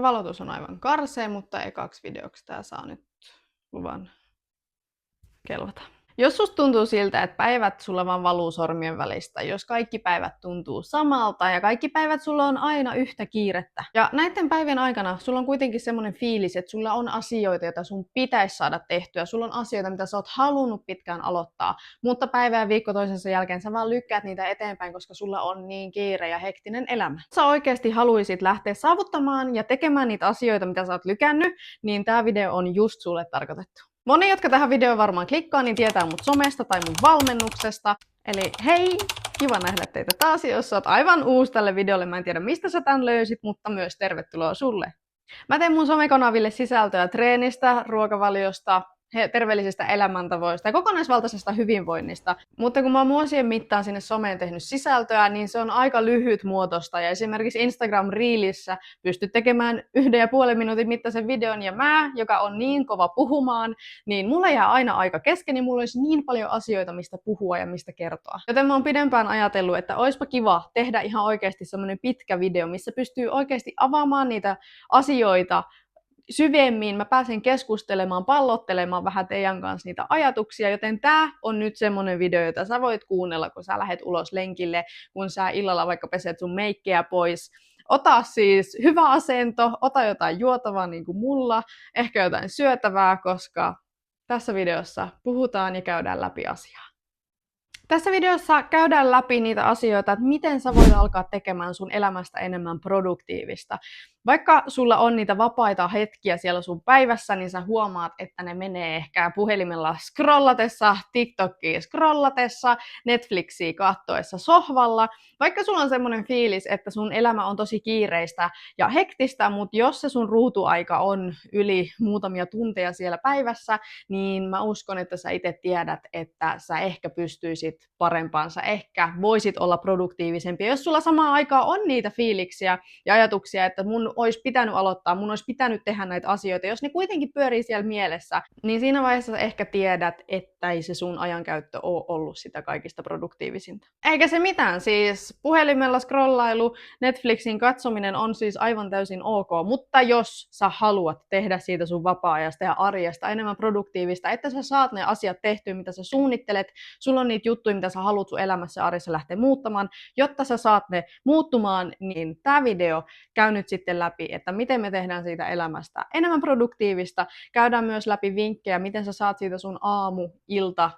Tää valotus on aivan karsea, mutta ekaksi videoksi tää saa nyt luvan kelvata. Jos susta tuntuu siltä, että päivät sulla vaan valuu sormien välistä, jos kaikki päivät tuntuu samalta ja kaikki päivät sulla on aina yhtä kiirettä. Ja näiden päivien aikana sulla on kuitenkin semmoinen fiilis, että sulla on asioita, joita sun pitäisi saada tehtyä. Sulla on asioita, mitä sä oot halunnut pitkään aloittaa, mutta päivä ja viikko toisensa jälkeen sä vaan lykkäät niitä eteenpäin, koska sulla on niin kiire ja hektinen elämä. Jos sä oikeasti haluisit lähteä saavuttamaan ja tekemään niitä asioita, mitä sä oot lykännyt, niin tää video on just sulle tarkoitettu. Moni, jotka tähän videoon varmaan klikkaa, niin tietää mut somesta tai mun valmennuksesta. Eli hei, kiva nähdä teitä taas, jos sä oot aivan uusi tälle videolle. Mä en tiedä mistä sä tän löysit, mutta myös tervetuloa sulle. Mä teen mun somekanaville sisältöä treenistä, ruokavaliosta, terveellisistä elämäntavoista ja kokonaisvaltaisesta hyvinvoinnista. Mutta kun mä oon vuosien mittaan sinne someen tehnyt sisältöä, niin se on aika lyhytmuotoista. Ja esimerkiksi Instagram Reelissä pystyt tekemään 1,5 minuutin mittaisen videon. Ja mä, joka on niin kova puhumaan, niin mulla jää aina aika kesken, niin mulla olisi niin paljon asioita, mistä puhua ja mistä kertoa. Joten mä oon pidempään ajatellut, että oispa kiva tehdä ihan oikeasti semmonen pitkä video, missä pystyy oikeasti avaamaan niitä asioita syvemmin, mä pääsen keskustelemaan, pallottelemaan vähän teidän kanssa niitä ajatuksia, joten tää on nyt semmonen video, jota sä voit kuunnella, kun sä lähet ulos lenkille, kun sä illalla vaikka peset sun meikkiä pois. Ota siis hyvä asento, ota jotain juotavaa niin kuin mulla, ehkä jotain syötävää, koska tässä videossa puhutaan ja käydään läpi asiaa. Tässä videossa käydään läpi niitä asioita, että miten sä voit alkaa tekemään sun elämästä enemmän produktiivista. Vaikka sulla on niitä vapaita hetkiä siellä sun päivässä, niin sä huomaat, että ne menee ehkä puhelimella scrollatessa, TikTokia scrollatessa, Netflixiä kattoessa sohvalla. Vaikka sulla on semmoinen fiilis, että sun elämä on tosi kiireistä ja hektistä, mutta jos se sun ruutuaika on yli muutamia tunteja siellä päivässä, niin mä uskon, että sä itse tiedät, että sä ehkä pystyisit parempaan, sä ehkä voisit olla produktiivisempi. Jos sulla samaan aikaan on niitä fiiliksiä ja ajatuksia, että mun olisi pitänyt aloittaa, mun olisi pitänyt tehdä näitä asioita, jos ne kuitenkin pyörii siellä mielessä, niin siinä vaiheessa ehkä tiedät, että ei se sun ajankäyttö ole ollut sitä kaikista produktiivisinta. Eikä se mitään, siis puhelimella scrollailu, Netflixin katsominen on siis aivan täysin ok, mutta jos sä haluat tehdä siitä sun vapaa-ajasta ja arjesta enemmän produktiivista, että sä saat ne asiat tehtyä, mitä sä suunnittelet, sulla on niitä juttuja, mitä sä haluat sun elämässä ja arjessa lähteä muuttamaan, jotta sä saat ne muuttumaan, niin tää video käy nyt sitten läpi, että miten me tehdään siitä elämästä enemmän produktiivista. Käydään myös läpi vinkkejä, miten sä saat siitä sun aamu, ilta,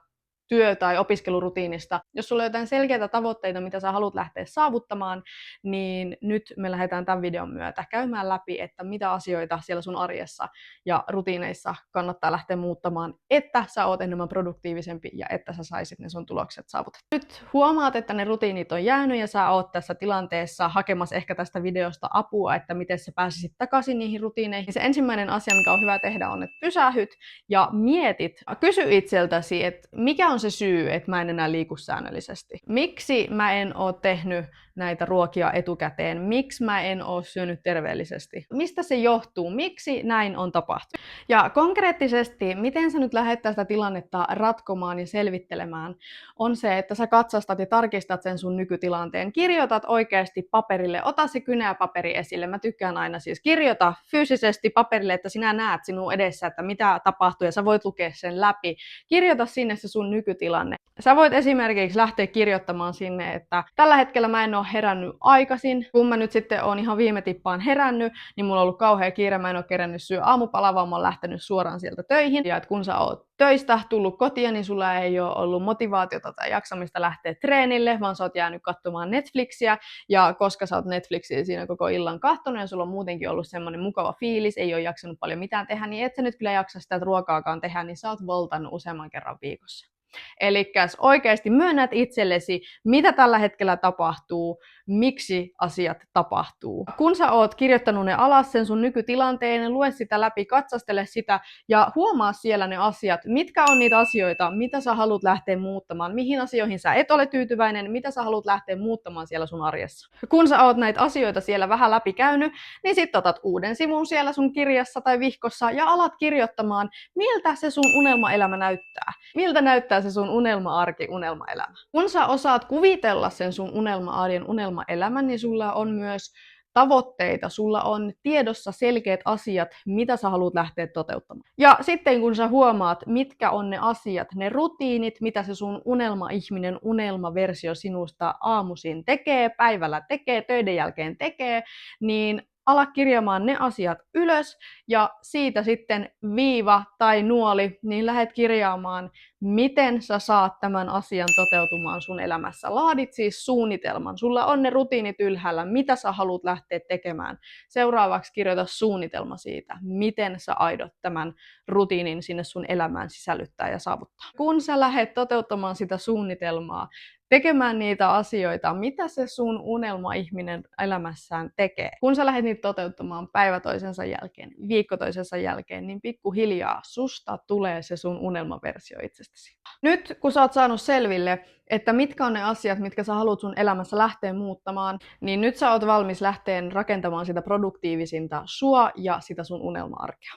työ- tai opiskelurutiinista. Jos sulla on jotain selkeitä tavoitteita, mitä sä haluat lähteä saavuttamaan, niin nyt me lähdetään tämän videon myötä käymään läpi, että mitä asioita siellä sun arjessa ja rutiineissa kannattaa lähteä muuttamaan, että sä oot enemmän produktiivisempi ja että sä saisit ne sun tulokset saavutettua. Nyt huomaat, että ne rutiinit on jäänyt ja sä oot tässä tilanteessa hakemassa ehkä tästä videosta apua, että miten sä pääsisit takaisin niihin rutiineihin. Se ensimmäinen asia, mikä on hyvä tehdä, on, että pysähyt ja mietit, kysy itseltäsi, että mikä on se syy, että mä en enää liiku säännöllisesti? Miksi mä en oo tehnyt näitä ruokia etukäteen? Miksi mä en oo syönyt terveellisesti? Mistä se johtuu? Miksi näin on tapahtunut? Ja konkreettisesti, miten sä nyt lähdet tästä tilannetta ratkomaan ja selvittelemään, on se, että sä katsastat ja tarkistat sen sun nykytilanteen. Kirjoitat oikeasti paperille, ota se kynäpaperi esille. Mä tykkään aina siis kirjoita fyysisesti paperille, että sinä näet sinun edessä, että mitä tapahtuu ja sä voit lukea sen läpi. Kirjoita sinne se sun nykytilanne. Sä voit esimerkiksi lähteä kirjoittamaan sinne, että tällä hetkellä mä en ole herännyt aikaisin. Kun mä nyt sitten oon ihan viime tippaan herännyt, niin mulla on ollut kauhea kiire, mä en ole kerännyt syödä aamupalaa, vaan mä oon lähtenyt suoraan sieltä töihin. Ja että kun sä oot töistä tullut kotiin, niin sulla ei ole ollut motivaatiota tai jaksamista lähteä treenille, vaan sä oot jäänyt katsomaan Netflixiä. Ja koska sä oot Netflixiä siinä koko illan katsonut ja sulla on muutenkin ollut semmoinen mukava fiilis, ei ole jaksanut paljon mitään tehdä, niin et sä nyt kyllä jaksa sitä ruokaakaan tehdä, niin sä oot voltannut useamman kerran viikossa. Elikkäs oikeasti myönnät itsellesi, mitä tällä hetkellä tapahtuu, miksi asiat tapahtuu. Kun sä oot kirjoittanut ne alas, sen sun nykytilanteen, lue sitä läpi, katsastele sitä ja huomaa siellä ne asiat, mitkä on niitä asioita, mitä sä haluat lähteä muuttamaan, mihin asioihin sä et ole tyytyväinen, mitä sä haluat lähteä muuttamaan siellä sun arjessa. Kun sä oot näitä asioita siellä vähän läpi käynyt, niin sit otat uuden sivun siellä sun kirjassa tai vihkossa ja alat kirjoittamaan, miltä se sun unelmaelämä näyttää. Miltä näyttää se sun unelma-arki, unelmaelämä. Kun sä osaat kuvitella sen sun unelma-arjen, unelmaelämän, niin sulla on myös tavoitteita, sulla on tiedossa selkeät asiat, mitä sä haluat lähteä toteuttamaan. Ja sitten kun sä huomaat, mitkä on ne asiat, ne rutiinit, mitä se sun unelma-ihminen, unelmaversio sinusta aamuisin tekee, päivällä tekee, töiden jälkeen tekee, niin ala kirjaamaan ne asiat ylös ja siitä sitten viiva tai nuoli, niin lähdet kirjaamaan, miten sä saat tämän asian toteutumaan sun elämässä. Laadit siis suunnitelman. Sulla on ne rutiinit ylhäällä, mitä sä haluat lähteä tekemään. Seuraavaksi kirjoita suunnitelma siitä, miten sä aidot tämän rutiinin sinne sun elämään sisällyttää ja saavuttaa. Kun sä lähdet toteuttamaan sitä suunnitelmaa, tekemään niitä asioita, mitä se sun unelma-ihminen elämässään tekee. Kun sä lähdet niitä toteuttamaan päivä toisensa jälkeen, viikko toisensa jälkeen, niin pikkuhiljaa susta tulee se sun unelmaversio itsestäsi. Nyt kun sä oot saanut selville, että mitkä on ne asiat, mitkä sä haluat sun elämässä lähteä muuttamaan, niin nyt sä oot valmis lähteen rakentamaan sitä produktiivisinta sua ja sitä sun unelma-arkea.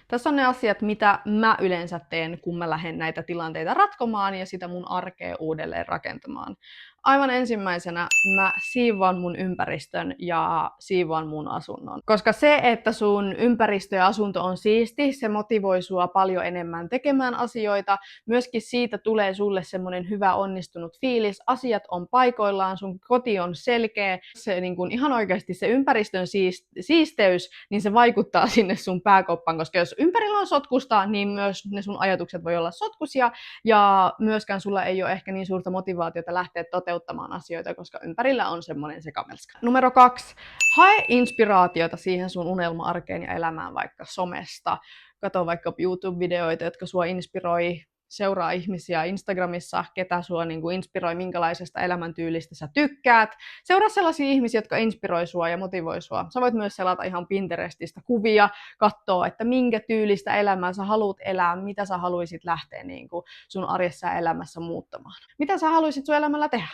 Tässä on ne asiat, mitä mä yleensä teen, kun mä lähden näitä tilanteita ratkomaan ja sitä mun arkea uudelleen rakentamaan. Aivan ensimmäisenä mä siivoan mun ympäristön ja siivoan mun asunnon. Koska se, että sun ympäristö ja asunto on siisti, se motivoi sua paljon enemmän tekemään asioita. Myöskin siitä tulee sulle semmonen hyvä onnistunut fiilis. Asiat on paikoillaan, sun koti on selkeä. Se niin kun ihan oikeasti se ympäristön siisteys, niin se vaikuttaa sinne sun pääkoppaan. Koska jos ympärillä on sotkusta, niin myös ne sun ajatukset voi olla sotkusia. Ja myöskään sulla ei ole ehkä niin suurta motivaatiota lähteä toteuttamaan asioita, koska ympärillä on semmoinen sekamelska. Numero 2. Hae inspiraatiota siihen sun unelma-arkeen ja elämään vaikka somesta. Kato vaikka YouTube-videoita, jotka sua inspiroi. Seuraa ihmisiä Instagramissa, ketä sua inspiroi, minkälaisesta elämäntyylistä sä tykkäät. Seuraa sellaisia ihmisiä, jotka inspiroi sua ja motivoi sua. Sä voit myös selata ihan Pinterestistä kuvia, katsoa, että minkä tyylistä elämää sä haluat elää, mitä sä haluaisit lähteä sun arjessa ja elämässä muuttamaan. Mitä sä haluaisit sun elämällä tehdä?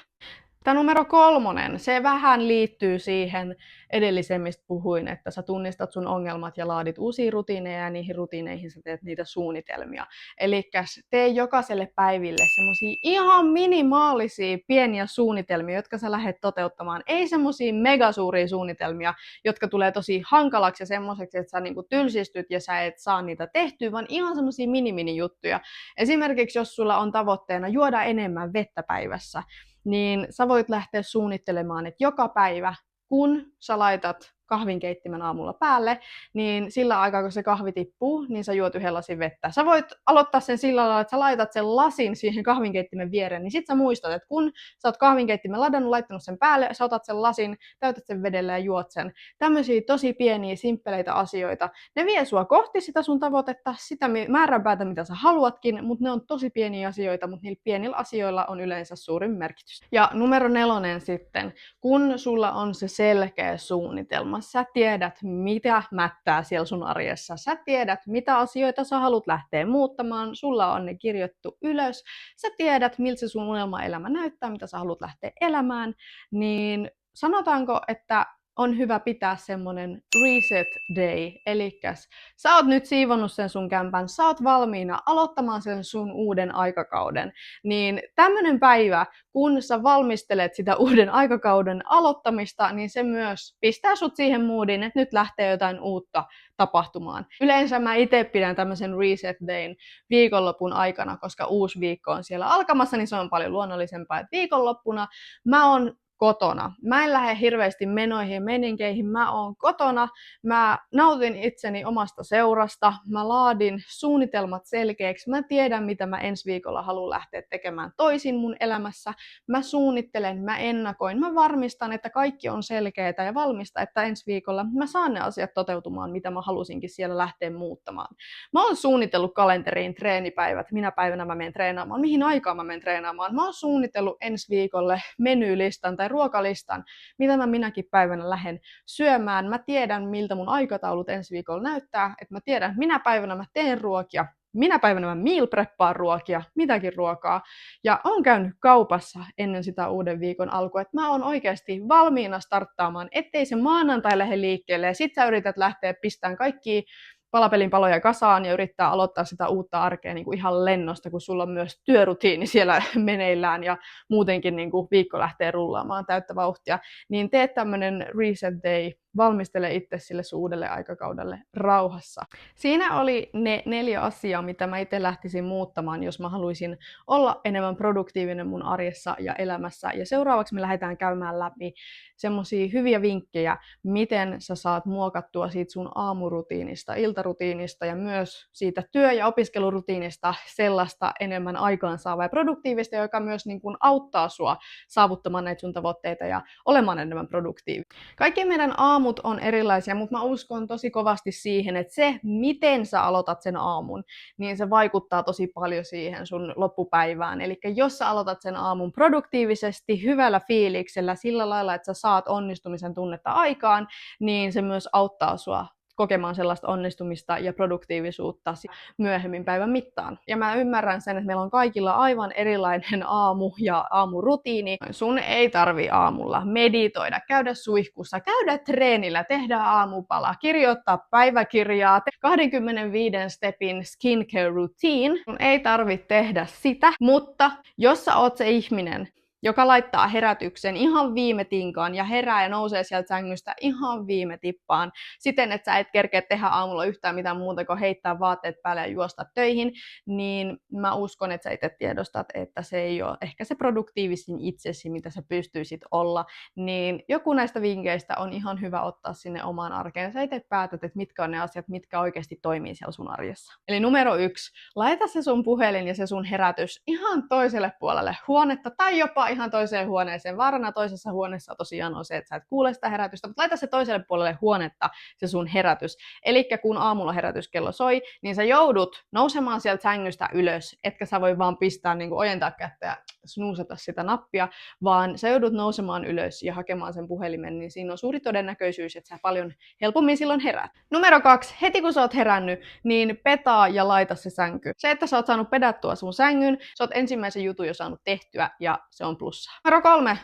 Tämä numero 3, se vähän liittyy siihen edelliseen, mistä puhuin, että sä tunnistat sun ongelmat ja laadit uusia rutiineja ja niihin rutiineihin sä teet niitä suunnitelmia. Eli tee jokaiselle päiville semmosia ihan minimaalisia pieniä suunnitelmia, jotka sä lähdet toteuttamaan. Ei semmosia megasuuria suunnitelmia, jotka tulee tosi hankalaksi ja semmoiseksi, että sä tylsistyt ja sä et saa niitä tehtyä, vaan ihan semmosia mini-juttuja. Esimerkiksi jos sulla on tavoitteena juoda enemmän vettä päivässä, niin sä voit lähteä suunnittelemaan, että joka päivä, kun sä laitat kahvinkeittimen aamulla päälle, niin sillä aikaa, kun se kahvi tippuu, niin sä juot 1 lasin vettä. Sä voit aloittaa sen sillä lailla, että sä laitat sen lasin siihen kahvinkeittimen viereen, niin sit sä muistat, että kun sä oot kahvinkeittimen ladannut, laittanut sen päälle, sä otat sen lasin, täytät sen vedellä ja juot sen. Tämmöisiä tosi pieniä, simppeleitä asioita. Ne vie sua kohti sitä sun tavoitetta, sitä määränpäätä, mitä sä haluatkin, mutta ne on tosi pieniä asioita, mutta niillä pienillä asioilla on yleensä suurin merkitys. Ja numero 4 sitten, kun sulla on se selkeä suunnitelma, sä tiedät, mitä mättää siellä sun arjessa. Sä tiedät, mitä asioita sä haluat lähteä muuttamaan. Sulla on ne kirjoittu ylös. Sä tiedät, miltä se sun unelmaelämä näyttää, mitä sä haluat lähteä elämään. Niin sanotaanko, että on hyvä pitää semmonen reset day. Elikkäs sä oot nyt siivonnut sen sun kämpän, sä oot valmiina aloittamaan sen sun uuden aikakauden. Niin tämmönen päivä, kun sä valmistelet sitä uuden aikakauden aloittamista, niin se myös pistää sut siihen moodiin, että nyt lähtee jotain uutta tapahtumaan. Yleensä mä itse pidän tämmöisen reset dayn viikonlopun aikana, koska uusi viikko on siellä alkamassa, niin se on paljon luonnollisempaa, että viikonloppuna mä oon kotona. Mä en lähde hirveästi menoihin ja meninkeihin, mä oon kotona, mä nautin itseni omasta seurasta, mä laadin suunnitelmat selkeäksi, mä tiedän mitä mä ensi viikolla haluan lähteä tekemään toisin mun elämässä, mä suunnittelen, mä ennakoin, mä varmistan, että kaikki on selkeää ja valmista, että ensi viikolla mä saan ne asiat toteutumaan, mitä mä halusinkin siellä lähteä muuttamaan. Mä oon suunnitellut kalenteriin treenipäivät, minä päivänä mä menen treenaamaan, mihin aikaan mä menen treenaamaan, mä oon suunnitellut ensi viikolle menylistan tai ruokalistan, mitä mä minäkin päivänä lähden syömään. Mä tiedän, miltä mun aikataulut ensi viikolla näyttää, että mä tiedän, minä päivänä mä teen ruokia, minä päivänä mä meal preppaan ruokia, mitäkin ruokaa. Ja oon käynyt kaupassa ennen sitä uuden viikon alkua, että mä oon oikeasti valmiina starttaamaan, ettei se maanantai lähde liikkeelle ja sit sä yrität lähteä pistämään kaikki palapelin paloja kasaan ja yrittää aloittaa sitä uutta arkea niin kuin ihan lennosta, kun sulla on myös työrutiini siellä meneillään ja muutenkin niin kuin viikko lähtee rullaamaan täyttä vauhtia, niin tee tämmönen reset day, valmistele itse sille sun uudelle aikakaudelle rauhassa. Siinä oli ne 4 asiaa, mitä mä itse lähtisin muuttamaan, jos mä haluaisin olla enemmän produktiivinen mun arjessa ja elämässä. Ja seuraavaksi me lähdetään käymään läpi semmosia hyviä vinkkejä, miten sä saat muokattua siitä sun aamurutiinista, iltarutiinista ja myös siitä työ- ja opiskelurutiinista sellaista enemmän aikaansaavaa ja produktiivista, joka myös niin kuin auttaa sua saavuttamaan näitä sun tavoitteita ja olemaan enemmän produktiivinen. Kaikki meidän aamut on erilaisia, mutta mä uskon tosi kovasti siihen, että se, miten sä aloitat sen aamun, niin se vaikuttaa tosi paljon siihen sun loppupäivään. Eli jos sä aloitat sen aamun produktiivisesti, hyvällä fiiliksellä, sillä lailla, että sä saat onnistumisen tunnetta aikaan, niin se myös auttaa sua kokemaan sellaista onnistumista ja produktiivisuutta myöhemmin päivän mittaan. Ja mä ymmärrän sen, että meillä on kaikilla aivan erilainen aamu ja aamurutiini. Sun ei tarvi aamulla meditoida, käydä suihkussa, käydä treenillä, tehdä aamupala, kirjoittaa päiväkirjaa, 25 stepin skincare routine. Sun ei tarvi tehdä sitä, mutta jos sä oot se ihminen, joka laittaa herätyksen ihan viime tinkaan ja herää ja nousee sieltä sängystä ihan viime tippaan siten, että sä et kerkeä tehdä aamulla yhtään mitään muuta kuin heittää vaatteet päälle ja juosta töihin, niin mä uskon, että sä itse tiedostat, että se ei ole ehkä se produktiivisin itsesi, mitä sä pystyisit olla, niin joku näistä vinkkeistä on ihan hyvä ottaa sinne omaan arkeen. Sä itse päätät, että mitkä on ne asiat, mitkä oikeasti toimii siellä sun arjessa. Eli numero 1, laita se sun puhelin ja se sun herätys ihan toiselle puolelle huonetta tai jopa ihan toiseen huoneeseen. Vaarana toisessa huoneessa tosiaan on se, että sä et kuule sitä herätystä, mutta laita se toiselle puolelle huonetta, se sun herätys. Eli kun aamulla herätyskello soi, niin sä joudut nousemaan sieltä sängystä ylös, etkä sä voi vaan pistää niin kuin ojentaa kättä ja snuusata sitä nappia, vaan sä joudut nousemaan ylös ja hakemaan sen puhelimen, niin siinä on suuri todennäköisyys, että sä paljon helpommin silloin herät. Numero 2, heti kun sä oot herännyt, niin petaa ja laita se sänky. Se, että sä oot saanut pedattua sun sängyn, sä oot ensimmäisen jutun jo saanut tehtyä ja se on plussa. Numero 3.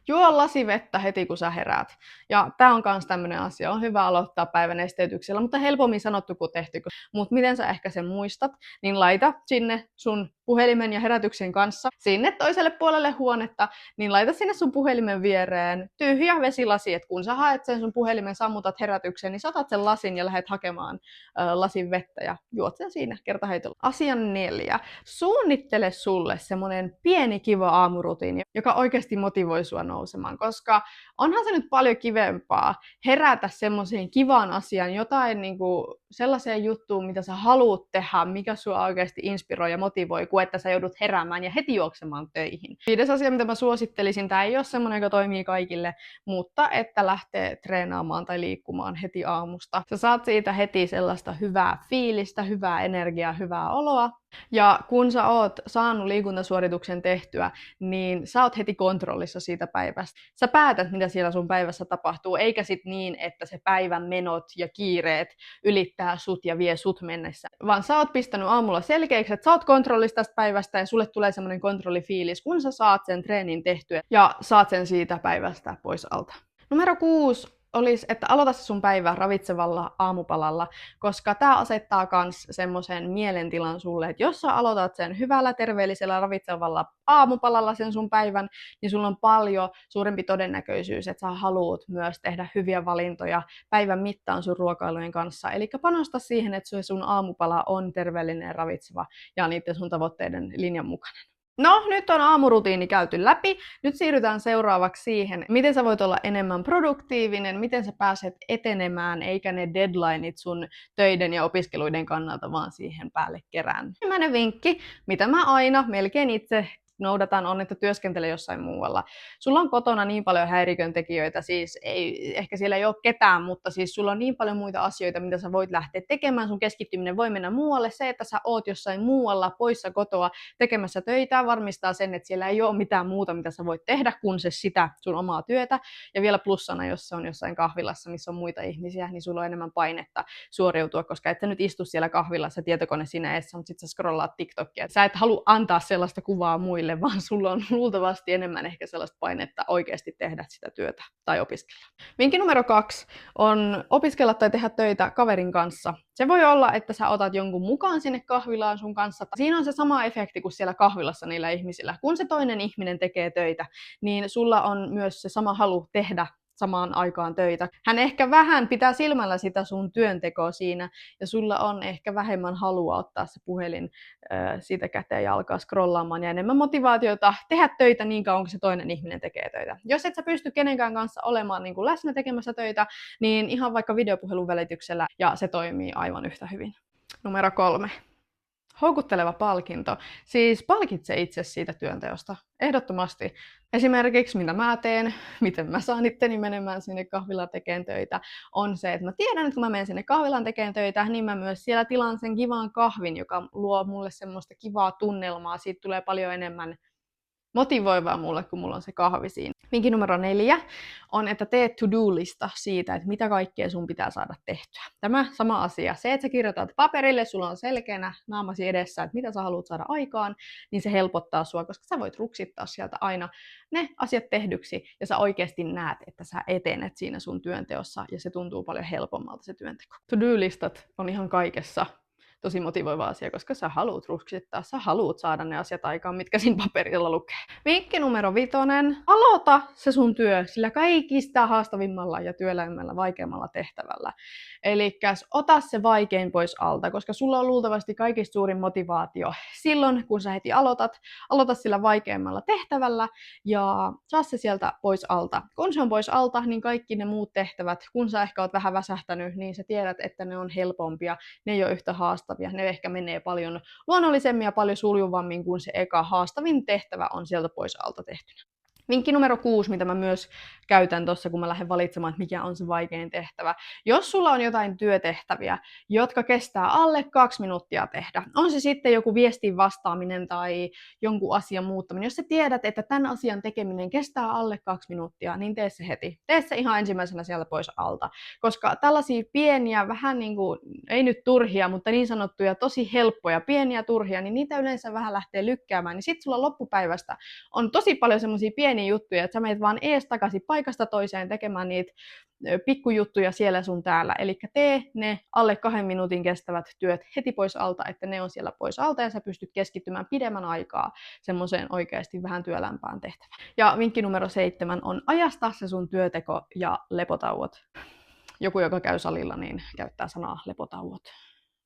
Juo lasi vettä heti, kun sä heräät. Ja tää on kans tämmönen asia. On hyvä aloittaa päivän esteytyksellä, mutta helpommin sanottu kuin tehty. Mutta miten sä ehkä sen muistat, niin laita sinne sun puhelimen ja herätyksen kanssa sinne toiselle puolelle huonetta, niin laita sinne sun puhelimen viereen tyhjä vesilasi, että kun sä haet sen sun puhelimen, sammutat herätyksen, niin sä otat sen lasin ja lähdet hakemaan lasin vettä ja juot sen siinä kertaheitolla. Asia 4. Suunnittele sulle semmonen pieni kiva aamurutiini, joka oikeasti motivoi sua nousemaan, koska onhan se nyt paljon kivempaa herätä semmoiseen kivaan asiaan, jotain niinku sellaiseen juttuun, mitä sä haluut tehdä, mikä sua oikeasti inspiroi ja motivoi, kuin että sä joudut heräämään ja heti juoksemaan töihin. 5. asia, mitä mä suosittelisin, tää ei ole semmoinen, joka toimii kaikille, mutta että lähtee treenaamaan tai liikkumaan heti aamusta. Sä saat siitä heti sellaista hyvää fiilistä, hyvää energiaa, hyvää oloa. Ja kun sä oot saanut liikuntasuorituksen tehtyä, niin sä oot heti kontrollissa siitä päivästä. Sä päätät, mitä siellä sun päivässä tapahtuu, eikä sit niin, että se päivän menot ja kiireet ylittää sut ja vie sut mennessä. Vaan sä oot pistänyt aamulla selkeäksi, että sä oot kontrollissa tästä päivästä ja sulle tulee semmoinen kontrollifiilis, kun sä saat sen treenin tehtyä ja saat sen siitä päivästä pois alta. Numero 6 olisi, että aloita se sun päivä ravitsevalla aamupalalla, koska tää asettaa kans semmoisen mielentilan sulle, että jos sä aloitat sen hyvällä, terveellisellä, ravitsevalla aamupalalla sen sun päivän, niin sulla on paljon suurempi todennäköisyys, että sä haluat myös tehdä hyviä valintoja päivän mittaan sun ruokailujen kanssa. Eli panosta siihen, että sun aamupala on terveellinen ja ravitseva ja niiden sun tavoitteiden linjan mukainen. No, nyt on aamurutiini käyty läpi. Nyt siirrytään seuraavaksi siihen, miten sä voit olla enemmän produktiivinen, miten sä pääset etenemään, eikä ne deadlineit sun töiden ja opiskeluiden kannalta vaan siihen päälle kerään. Ensimmäinen vinkki, mitä mä aina melkein itse noudatan, on, että työskentele jossain muualla. Sulla on kotona niin paljon häiriköintekijöitä, siis ehkä siellä ei ole ketään, mutta siis sulla on niin paljon muita asioita, mitä sä voit lähteä tekemään. Sun keskittyminen voi mennä muualle. Se, että sä oot jossain muualla poissa kotoa tekemässä töitä, varmistaa sen, että siellä ei ole mitään muuta, mitä sä voit tehdä, kuin se sitä sun omaa työtä. Ja vielä plussana, jos se on jossain kahvilassa, missä on muita ihmisiä, niin sulla on enemmän painetta suoriutua, koska et sä nyt istu siellä kahvilassa, tietokone siinä edessä, mutta sit sä scrollaat TikTokia. Sä et halua antaa sellaista kuvaa muille, paperille, vaan sulla on luultavasti enemmän ehkä sellaista painetta oikeasti tehdä sitä työtä tai opiskella. Vinkki numero 2 on opiskella tai tehdä töitä kaverin kanssa. Se voi olla, että sä otat jonkun mukaan sinne kahvilaan sun kanssa. Siinä on se sama efekti kuin siellä kahvilassa niillä ihmisillä. Kun se toinen ihminen tekee töitä, niin sulla on myös se sama halu tehdä samaan aikaan töitä. Hän ehkä vähän pitää silmällä sitä sun työntekoa siinä, ja sulla on ehkä vähemmän halua ottaa se puhelin siitä käteen ja alkaa scrollaamaan, ja enemmän motivaatiota tehdä töitä niin kauan, kun se toinen ihminen tekee töitä. Jos et sä pysty kenenkään kanssa olemaan niin kuin läsnä tekemässä töitä, niin ihan vaikka videopuhelun välityksellä, ja se toimii aivan yhtä hyvin. Numero 3. Houkutteleva palkinto. Siis palkitse itse siitä työnteosta. Ehdottomasti. Esimerkiksi mitä mä teen, miten mä saan itteni menemään sinne kahvilaan tekemään töitä, on se, että mä tiedän, että kun mä menen sinne kahvilaan tekemään töitä, niin mä myös siellä tilaan sen kivan kahvin, joka luo mulle semmoista kivaa tunnelmaa. Siitä tulee paljon enemmän motivoivaa mulle, kun mulla on se kahvi siinä. Vinkki numero 4 on, että tee to-do-lista siitä, että mitä kaikkea sun pitää saada tehtyä. Tämä sama asia. Se, että sä kirjoitat paperille, sulla on selkeänä naamasi edessä, että mitä sä haluat saada aikaan, niin se helpottaa sua, koska sä voit ruksittaa sieltä aina ne asiat tehdyksi, ja sä oikeasti näet, että sä etenet siinä sun työnteossa, ja se tuntuu paljon helpommalta se työnteko. To-do-listat on ihan kaikessa tosi motivoiva asia, koska sä haluut ruksittaa, sä haluut saada ne asiat aikaan, mitkä siinä paperilla lukee. Vinkki numero 5. Aloita se sun työ sillä kaikista haastavimmalla ja työläimmällä, vaikeimmalla tehtävällä. Eli ota se vaikein pois alta, koska sulla on luultavasti kaikista suurin motivaatio silloin, kun sä heti aloita sillä vaikeimmalla tehtävällä ja saa se sieltä pois alta. Kun se on pois alta, niin kaikki ne muut tehtävät, kun sä ehkä oot vähän väsähtänyt, niin sä tiedät, että ne on helpompia, ne ei ole yhtä haastavia, ne ehkä menee paljon luonnollisemmin ja paljon suljuvammin, kun se eka haastavin tehtävä on sieltä pois alta tehtynä. Vinkki numero 6, mitä mä myös käytän tuossa, kun mä lähden valitsemaan, että mikä on se vaikein tehtävä. Jos sulla on jotain työtehtäviä, jotka kestää alle 2 minuuttia tehdä, on se sitten joku viestin vastaaminen tai jonkun asian muuttaminen. Jos sä tiedät, että tämän asian tekeminen kestää alle 2 minuuttia, niin tee se heti. Tee se ihan ensimmäisenä sieltä pois alta. Koska tällaisia pieniä, vähän niin kuin, ei nyt turhia, mutta niin sanottuja tosi helppoja, pieniä turhia, niin niitä yleensä vähän lähtee lykkäämään. Niin sit sulla loppupäivästä on tosi paljon semmoisia pieniä juttuja, että sä menet vaan ees takaisin paikasta toiseen tekemään niitä pikkujuttuja siellä sun täällä. Eli tee ne alle 2 minuutin kestävät työt heti pois alta, että ne on siellä pois alta ja sä pystyt keskittymään pidemmän aikaa semmoiseen oikeasti vähän työlämpään tehtävään. Ja vinkki numero 7 on ajasta se sun työteko ja lepotauot. Joku, joka käy salilla, niin käyttää sanaa lepotauot.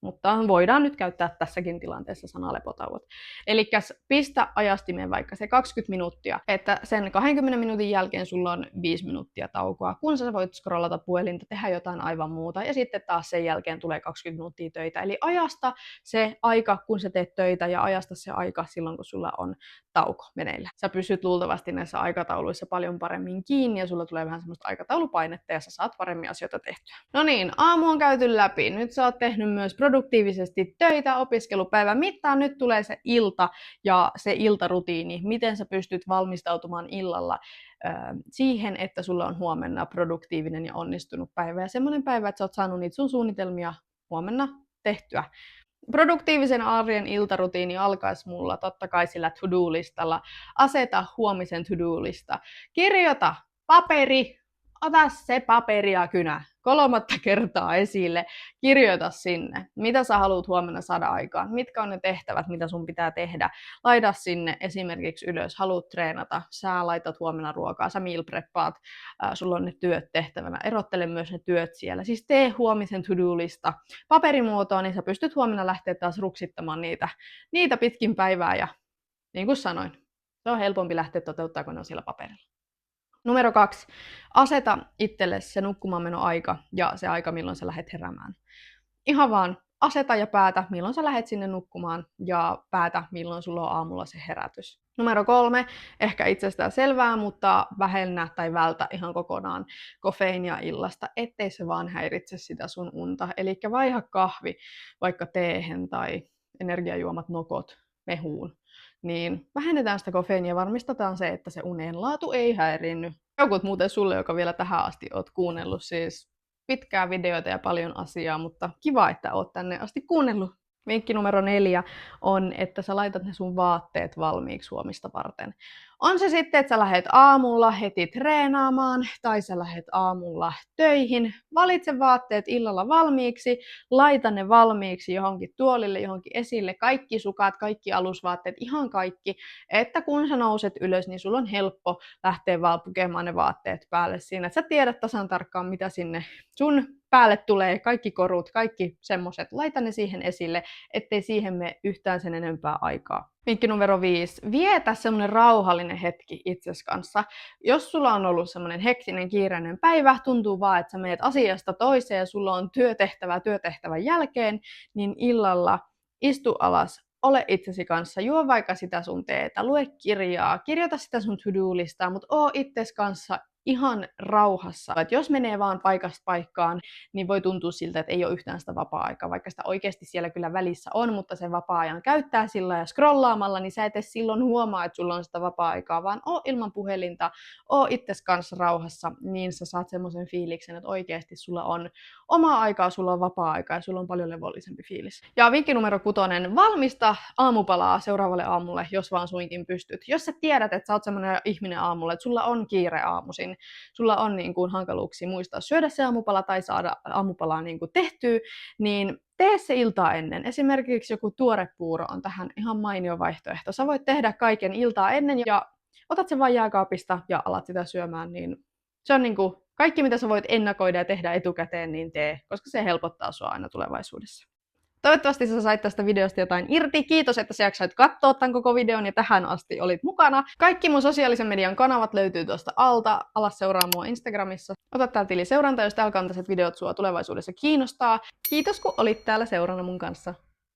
Mutta voidaan nyt käyttää tässäkin tilanteessa sanaa lepotauot. Eli pistä ajastimeen vaikka se 20 minuuttia, että sen 20 minuutin jälkeen sulla on 5 minuuttia taukoa, kun sä voit scrollata puhelinta, tehdä jotain aivan muuta, ja sitten taas sen jälkeen tulee 20 minuuttia töitä. Eli ajasta se aika, kun sä teet töitä, ja ajasta se aika silloin, kun sulla on tauko meneillä. Sä pysyt luultavasti näissä aikatauluissa paljon paremmin kiinni, ja sulla tulee vähän semmoista aikataulupainetta, ja sä saat paremmin asioita tehtyä. No niin, aamu on käyty läpi. Nyt sä oot tehnyt myös produktiivisesti töitä opiskelupäivän mittaan. Nyt tulee se ilta ja se iltarutiini. Miten sä pystyt valmistautumaan illalla siihen, että sulla on huomenna produktiivinen ja onnistunut päivä. Ja semmoinen päivä, että sä oot saanut niitä sun suunnitelmia huomenna tehtyä. Produktiivisen arjen iltarutiini alkaisi mulla totta kai sillä to-do-listalla. Aseta huomisen to-do-lista. Kirjoita paperi. Ota se paperi ja kynä 3. kertaa esille, kirjoita sinne, mitä sä haluat huomenna saada aikaan, mitkä on ne tehtävät, mitä sun pitää tehdä. Laita sinne esimerkiksi ylös, haluat treenata, sä laitat huomenna ruokaa, sä meal preppaat, sulla on ne työt tehtävänä, erottele myös ne työt siellä. Siis tee huomisen to-do-lista paperimuotoon, niin sä pystyt huomenna lähteä taas ruksittamaan niitä pitkin päivää ja niin kuin sanoin, se on helpompi lähteä toteuttamaan, kun ne on siellä paperilla. Numero 2. Aseta itsellesi se nukkumaanmenoaika ja se aika, milloin sä lähdet heräämään. Ihan vaan aseta ja päätä, milloin sä lähdet sinne nukkumaan ja päätä, milloin sulla on aamulla se herätys. Numero 3. Ehkä itsestään selvää, mutta vähennä tai vältä ihan kokonaan kofeiinia illasta, ettei se vaan häiritse sitä sun unta. Eli vaiha kahvi vaikka teehen tai energiajuomat nokot mehuun. Niin vähennetään sitä kofeiinia ja varmistetaan se, että se unen laatu ei häirinny. Joukut muuten sulle, joka vielä tähän asti oot kuunnellut siis pitkää videoita ja paljon asiaa, mutta kiva, että oot tänne asti kuunnellut. Vinkki numero 4 on, että sä laitat ne sun vaatteet valmiiksi huomista varten. On se sitten, että sä lähdet aamulla heti treenaamaan tai sä lähdet aamulla töihin. Valitse vaatteet illalla valmiiksi, laita ne valmiiksi johonkin tuolille, johonkin esille, kaikki sukat, kaikki alusvaatteet, ihan kaikki, että kun sä nouset ylös, niin sulla on helppo lähteä vaan pukemaan ne vaatteet päälle siinä, että sä tiedät tasan tarkkaan, mitä sinne sun päälle tulee, kaikki korut, kaikki semmoset, laita ne siihen esille, ettei siihen mene yhtään sen enempää aikaa. Vinkki numero 5. Vietä semmoinen rauhallinen hetki itses kanssa. Jos sulla on ollut semmoinen hektinen, kiireinen päivä, tuntuu vaan, että sä meet asiasta toiseen ja sulla on työtehtävän jälkeen, niin illalla istu alas, ole itsesi kanssa, juo vaikka sitä sun teetä, lue kirjaa, kirjoita sitä sun to-do-listaa, mutta oo itses kanssa ihan rauhassa. Et jos menee vaan paikasta paikkaan, niin voi tuntua siltä, että ei ole yhtään sitä vapaa-aikaa, vaikka sitä oikeasti siellä kyllä välissä on, mutta sen vapaa-ajan käyttää sillä ja scrollaamalla, niin sä et edes silloin huomaa, että sulla on sitä vapaa-aikaa, vaan oo ilman puhelinta, oo itses kanssa rauhassa, niin sä saat semmoisen fiiliksen, että oikeasti sulla on omaa aikaa, sulla on vapaa-aikaa ja sulla on paljon levollisempi fiilis. Ja vinkki numero 6, valmista aamupalaa seuraavalle aamulle, jos vaan suinkin pystyt. Jos sä tiedät, että sä oot semmoinen ihminen aamulla, että sulla on kiire aamuisin, sulla on niin kuin hankaluuksia muistaa syödä se aamupala tai saada aamupalaa niin kuin tehtyä, niin tee se iltaa ennen. Esimerkiksi joku tuorepuuro on tähän ihan mainio vaihtoehto. Sä voit tehdä kaiken iltaa ennen ja otat sen vaan jääkaapista ja alat sitä syömään, niin se on niin kuin kaikki, mitä sä voit ennakoida ja tehdä etukäteen, niin tee, koska se helpottaa sua aina tulevaisuudessa. Toivottavasti sä sait tästä videosta jotain irti. Kiitos, että sä jaksoit katsoa tämän koko videon ja tähän asti olit mukana. Kaikki mun sosiaalisen median kanavat löytyy tuosta alta. Alas seuraa mua Instagramissa. Ota tää tili seuranta, jos täällä kantaiset videot sua tulevaisuudessa kiinnostaa. Kiitos, kun olit täällä seurana mun kanssa.